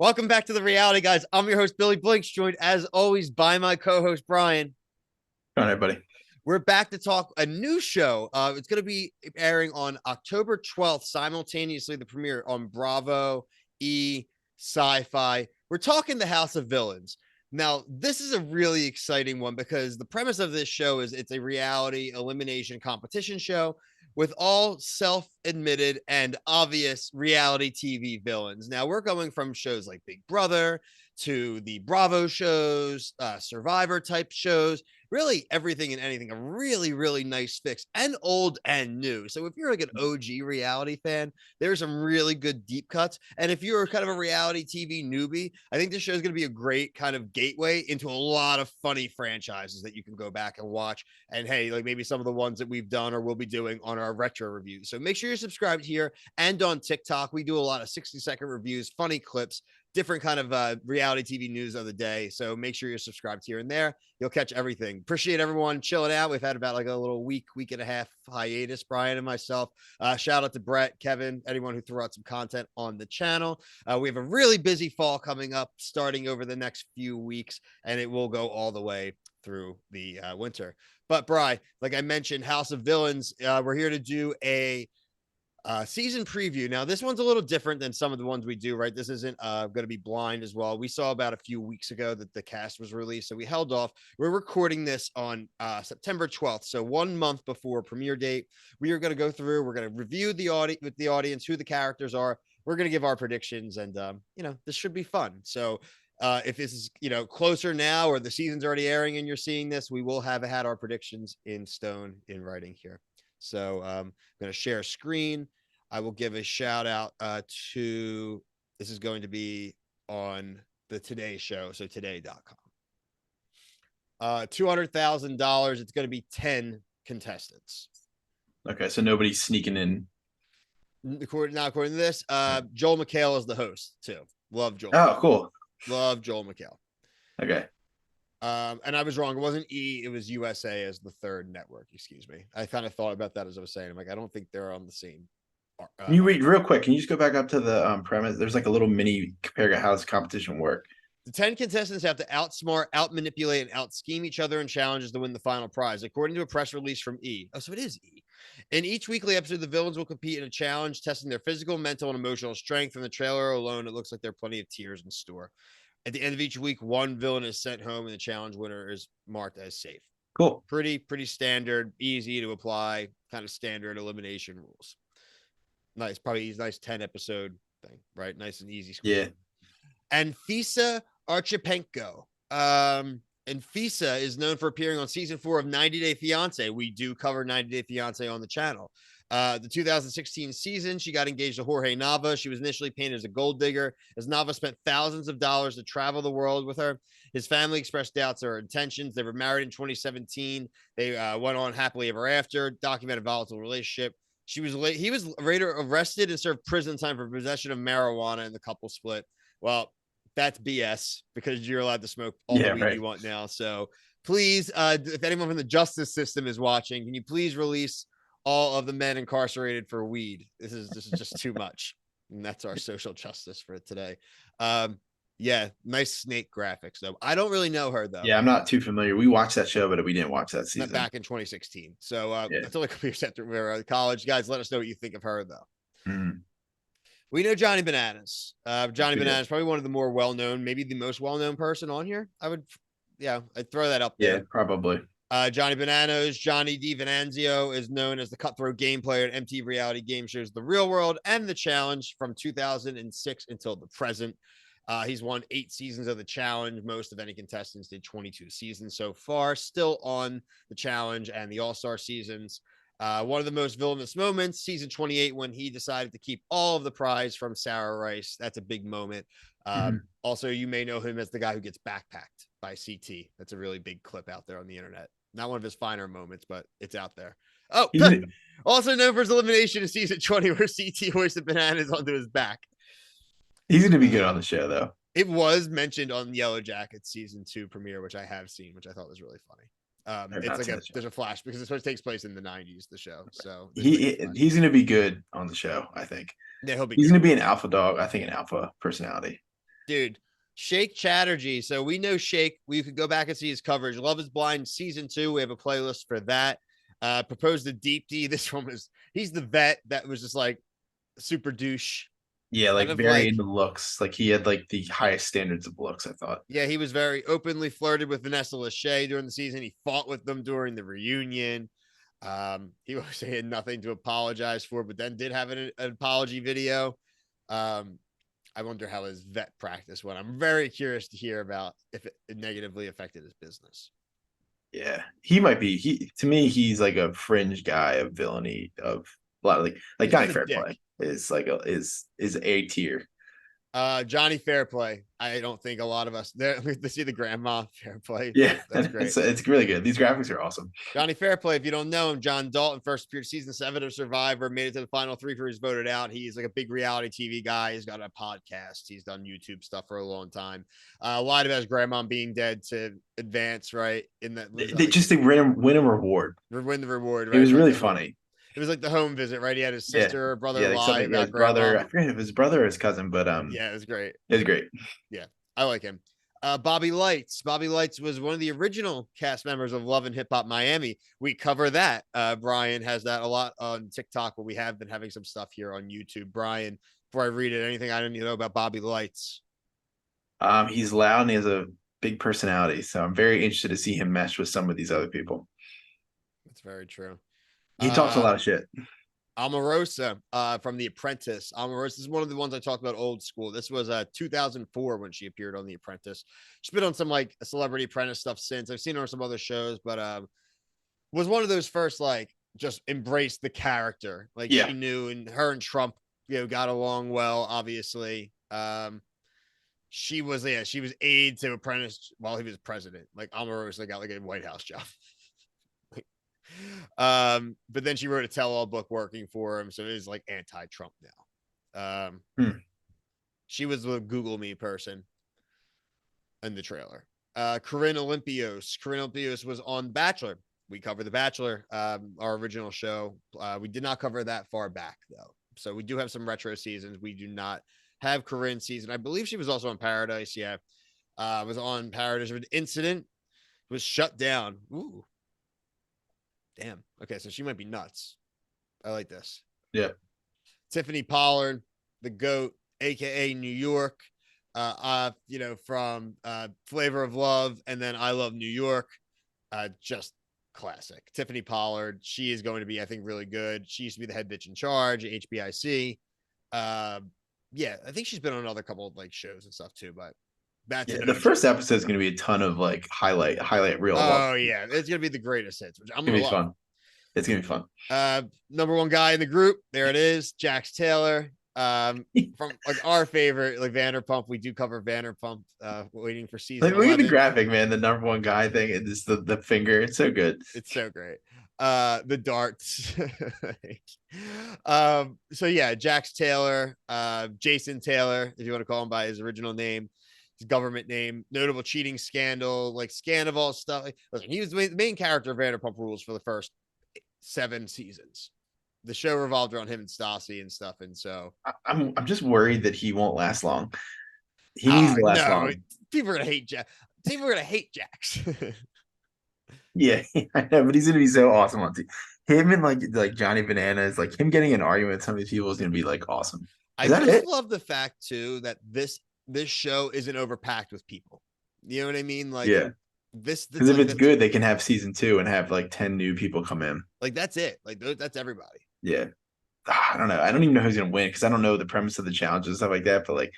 Welcome back to the reality, guys. I'm your host, Billy Blinks, joined as always by my co-host, Brian. All right, buddy. We're back to talk a new show. It's going to be airing on October 12th, simultaneously the premiere on Bravo, E, Sci-Fi. We're talking The House of Villains. Now, this is a really exciting one because the premise of this show is it's a reality elimination competition show with all self-admitted and obvious reality TV villains. Now, we're going from shows like Big Brother to the Bravo shows, Survivor type shows, really everything and anything. A really, really nice fix, and old and new. So if you're like an OG reality fan, there's some really good deep cuts. And if you're kind of a reality TV newbie, I think this show is going to be a great kind of gateway into a lot of funny franchises that you can go back and watch. And hey, like maybe some of the ones that we've done or will be doing on our retro reviews. So make sure you're subscribed here and on TikTok. We do a lot of 60-second reviews, funny clips, different kind of reality TV news of the day. So make sure you're subscribed here and there. You'll catch everything. Appreciate everyone chilling out. We've had about like a little week and a half hiatus, Brian and myself. Shout out to Brett, Kevin, anyone who threw out some content on the channel. We have a really busy fall coming up starting over the next few weeks, and it will go all the way through the winter. But Brian, like I mentioned, House of Villains, we're here to do a season preview. Now, this one's a little different than some of the ones we do, right? This isn't going to be blind as well. We saw about a few weeks ago that the cast was released, so we held off. We're recording this on September 12th, so 1 month before premiere date. We are going to go through, we're going to review the with the audience, who the characters are. We're going to give our predictions, and this should be fun. So if this is closer now, or the season's already airing and you're seeing this, we will have had our predictions in stone in writing here. So I'm going to share a screen. I will give a shout out to, this is going to be on the Today show, so today.com. $200,000. It's going to be 10 contestants. Okay, so nobody's sneaking in. According to this, Joel McHale is the host too. Love Joel. Oh, cool. Love Joel McHale. Okay. And I was wrong. It wasn't E, it was USA as the third network. Excuse me. I kind of thought about that as I was saying. I'm like, I don't think they're on the same. Can you read real quick? Can you just go back up to the premise? There's like a little mini paragraph. How does competition work? The 10 contestants have to outsmart, outmanipulate, and outscheme each other in challenges to win the final prize, according to a press release from E. Oh, so it is E. In each weekly episode, the villains will compete in a challenge, testing their physical, mental, and emotional strength. From the trailer alone, it looks like there are plenty of tiers in store. At the end of each week, one villain is sent home, and the challenge winner is marked as safe. Cool. Pretty standard, easy to apply, kind of standard elimination rules. Nice, probably nice 10 episode thing, right? Nice and easy. Yeah. And Fiona Archipenko. And Fisa is known for appearing on season 4 of 90 Day Fiance. We do cover 90 Day Fiance on the channel. The 2016 season, she got engaged to Jorge Nava. She was initially painted as a gold digger, as Nava spent thousands of dollars to travel the world with her. His family expressed doubts of her intentions. They were married in 2017. They went on happily ever after, documented volatile relationship. He was later arrested and served prison time for possession of marijuana, and the couple split. Well, that's BS, because you're allowed to smoke all the weed you want now. So please, if anyone from the justice system is watching, can you please release all of the men incarcerated for weed? This is just too much. And that's our social justice for today. Yeah, nice snake graphics though. I don't really know her though. Yeah, I'm not too familiar. We watched that show, but we didn't watch that season. Back in 2016. So that's only a couple years after we were at college. Guys, let us know what you think of her though. Mm. We know Johnny Bananas. Johnny Bananas, probably one of the more well-known, maybe the most well-known person on here. I'd throw that up there. Yeah, probably. Johnny Bananas, Johnny DiVinanzio, is known as the cutthroat game player at MTV reality game shows The Real World and The Challenge from 2006 until the present. He's won 8 seasons of The Challenge. Most of any contestants did 22 seasons so far. Still on The Challenge and the All-Star seasons. One of the most villainous moments, season 28, when he decided to keep all of the prize from Sarah Rice. That's a big moment. Also, you may know him as the guy who gets backpacked by CT. That's a really big clip out there on the internet. Not one of his finer moments, but it's out there. Oh, also known for his elimination in season 20, where CT hoisted bananas onto his back. He's going to be good on the show, though. It was mentioned on Yellow Jackets season 2 premiere, which I have seen, which I thought was really funny. It's like there's a flash because it takes place in the 90s, the show. So he's going to be good on the show, I think. Yeah, he's going to be an alpha dog, I think, an alpha personality. Dude, Shake Chatterjee. So we know Shake. We could go back and see his coverage. Love is Blind season 2. We have a playlist for that. Proposed to Deep D. This one was he's the vet that was just like super douche. Yeah, Kind like of very like into looks. Like he had like the highest standards of looks, I thought. yeah, he was very openly flirted with Vanessa Lachey during the season. He fought with them during the reunion. He obviously had nothing to apologize for, but then did have an apology video. Um, I wonder how his vet practice went. I'm very curious to hear about if it negatively affected his business. Yeah, he might be. He to me, he's like a fringe guy of villainy of a lot of like He's Johnny been a Fairplay dick. is like a is A tier. Johnny Fairplay. I don't think a lot of us there to see the grandma Fairplay. Yeah, That's great. it's really good. These graphics are awesome. Johnny Fairplay, if you don't know him, John Dalton first appeared season 7 of Survivor, made it to the final 3 for his voted out. He's like a big reality TV guy. He's got a podcast. He's done YouTube stuff for a long time. Lied about his grandma being dead to advance, right? In that They just they win a reward. win the reward, It right? was Like really the home. funny. It was like the home visit, right? He had his Yeah, sister or brother yeah, like lie something. Yeah, about his brother. grandma. I forget if it was his brother or his cousin, but Yeah, it was great. it was great. Yeah, I like him. Bobby Lights. Bobby Lights was one of the original cast members of Love and Hip Hop Miami. We cover that. Brian has that a lot on TikTok, but we have been having some stuff here on YouTube. Brian, before I read it, anything I didn't know about Bobby Lights? He's loud and he has a big personality, so I'm very interested to see him mesh with some of these other people. That's very true. He talks a lot of shit. Omarosa from The Apprentice. Omarosa is one of the ones I talked about old school. This was 2004 when she appeared on The Apprentice. She's been on some like Celebrity Apprentice stuff since. I've seen her on some other shows, but was one of those first like just embraced the character. Like Yeah. she knew, and her and Trump, got along well, obviously. She was aide to Apprentice while he was president. Like Omarosa got like a White House job. But then she wrote a tell-all book working for him, so it is like anti-Trump now. She was the Google Me person in the trailer. Corinne Olympios was on Bachelor. We covered The Bachelor, our original show. We did not cover that far back though, so we do have some retro seasons. We do not have Corinne's season. I believe she was also on Paradise. Yeah, was on Paradise. An incident was shut down. Ooh. Damn. Okay, so she might be nuts. I like this. Yeah. Tiffany Pollard, the GOAT, aka New York. From Flavor of Love and then I Love New York. Just classic. Tiffany Pollard, she is going to be, I think, really good. She used to be the head bitch in charge at HBIC. Yeah, I think she's been on another couple of like shows and stuff too, but that's the first episode is going to be a ton of like highlight reel. Oh yeah, it's going to be the greatest hits, which I'm going to love. Fun. It's going to be fun. Number one guy in the group, there it is, Jax Taylor. From like our favorite, like Vanderpump. We do cover Vanderpump. Waiting for season. Like, look at the graphic, man. The number one guy thing. It's the finger. It's so good. It's so great. The darts. So yeah, Jax Taylor, Jason Taylor, if you want to call him by his original name, his government name, notable cheating scandal, like Scandival stuff. Listen, he was the main character of Vanderpump Rules for the first 7 seasons. The show revolved around him and Stassi and stuff, and so I'm just worried that he won't last long. He needs to last long. People are gonna hate Jax. People are gonna hate Jax. Yeah, I know, but he's gonna be so awesome on TV. Him and like Johnny Bananas, like him getting an argument with some of these people is gonna be like awesome. I just love the fact too that this show isn't overpacked with people. You know what I mean? Like, yeah. This because if it's good, they can have season 2 and have like 10 new people come in. Like that's it. Like that's everybody. Yeah. I don't know. I don't even know who's gonna win because I don't know the premise of the challenges and stuff like that. But like,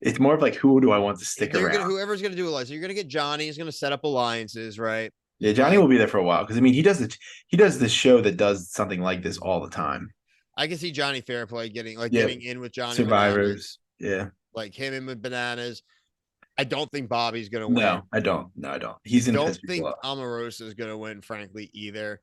it's more of like, who do I want to stick around? Whoever's gonna do a lot. So you're gonna get Johnny. He's gonna set up alliances, right? Yeah, Johnny will be there for a while because I mean he does this show that does something like this all the time. I can see Johnny Fairplay getting in with Johnny Survivors. Bananas. Yeah, like him and with Bananas. I don't think Bobby's gonna win. No, I don't. He's gonna. I don't think Omarosa is gonna win, frankly, either.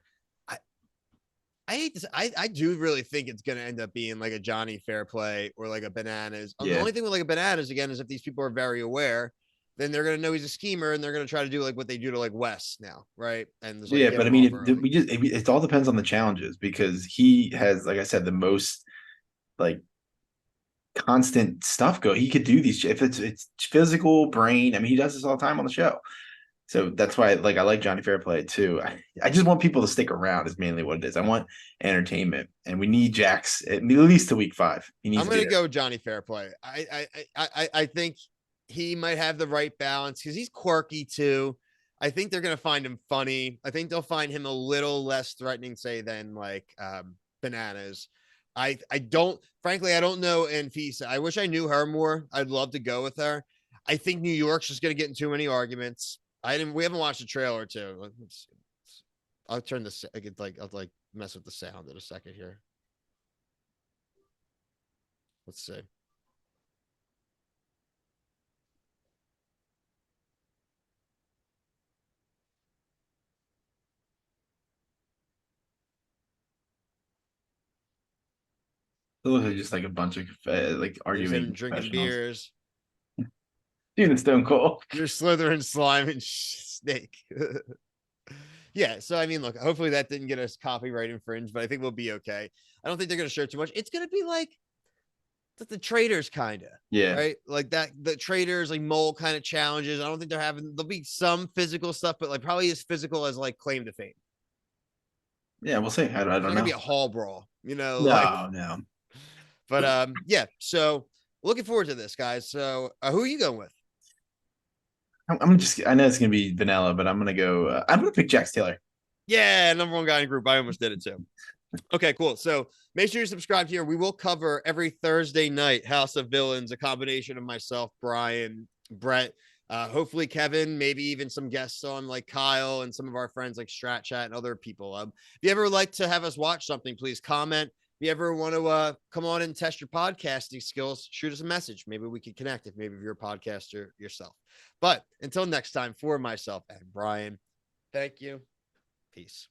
I hate this. I do really think it's gonna end up being like a Johnny Fairplay or like a Bananas. The only thing with like a Bananas again is if these people are very aware, then they're gonna know he's a schemer and they're gonna try to do like what they do to like Wes now, right? And like, but I mean, it all depends on the challenges because he has, like I said, the most like constant stuff go. He could do these if it's physical brain. I mean, he does this all the time on the show. So that's why like I like Johnny Fairplay too. I just want people to stick around is mainly what it is. I want entertainment, and we need Jax at least to week 5. He needs I'm to be gonna there. go Johnny Fairplay. I think he might have the right balance because he's quirky too. I think they're gonna find him funny. I think they'll find him a little less threatening, say, than like Bananas. I don't frankly I don't know Anfisa. I wish I knew her more. I'd love to go with her. I think New York's just gonna get in too many arguments. We haven't watched the trailer too. I'll turn this I'll like mess with the sound in a second here. Let's see. It looks like just like a bunch of like There's him arguing drinking professionals. beers. Dude, it's Stone Cold. You're Slytherin slime and snake. Yeah, so I mean, look, hopefully that didn't get us copyright infringed, but I think we'll be okay. I don't think they're gonna show too much. It's gonna be like the traders kind of, Yeah. right? Like that, the traders like mole kind of challenges. I don't think there'll be some physical stuff, but like probably as physical as like claim to fame. Yeah, we'll see. I It's not don't gonna be know. a hall brawl, like, No, no. but yeah. So looking forward to this, guys. So who are you going with? I'm just I know it's gonna be vanilla, but I'm gonna go I'm gonna pick Jax Taylor. Yeah, number one guy in group. I almost did it too. Okay, cool. So make sure you subscribe here. We will cover every Thursday night House of Villains, a combination of myself, Brian, Brett, hopefully Kevin, maybe even some guests on like Kyle and some of our friends like Strat Chat and other people. If you ever like to have us watch something, please comment. If you ever want to come on and test your podcasting skills, shoot us a message. Maybe we can connect if maybe you're a podcaster yourself. But until next time, for myself and Brian, thank you. Peace.